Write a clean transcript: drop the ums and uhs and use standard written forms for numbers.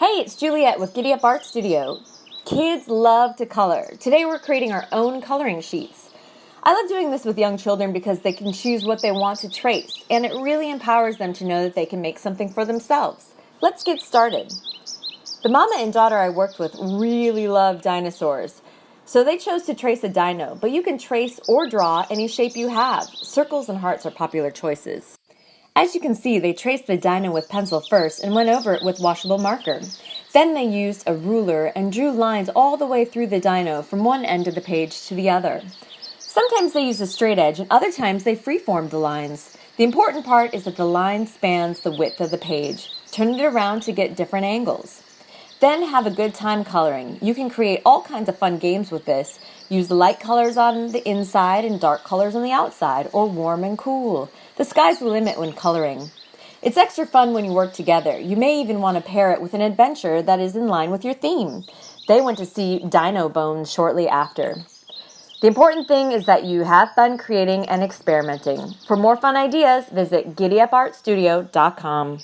Hey, it's Juliet with Giddy Up Art Studio. Kids love to color. Today we're creating our own coloring sheets. I love doing this with young children because they can choose what they want to trace, and it really empowers them to know that they can make something for themselves. Let's get started. The mama and daughter I worked with really love dinosaurs, so they chose to trace a dino, but you can trace or draw any shape you have. Circles and hearts are popular choices. As you can see, they traced the dino with pencil first and went over it with washable marker. Then they used a ruler and drew lines all the way through the dino from one end of the page to the other. Sometimes they used a straight edge and other times they freeformed the lines. The important part is that the line spans the width of the page. Turn it around to get different angles. Then have a good time coloring. You can create all kinds of fun games with this. Use the light colors on the inside and dark colors on the outside, or warm and cool. The sky's the limit when coloring. It's extra fun when you work together. You may even want to pair it with an adventure that is in line with your theme. They went to see Dino Bones shortly after. The important thing is that you have fun creating and experimenting. For more fun ideas, visit GiddyUpArtStudio.com.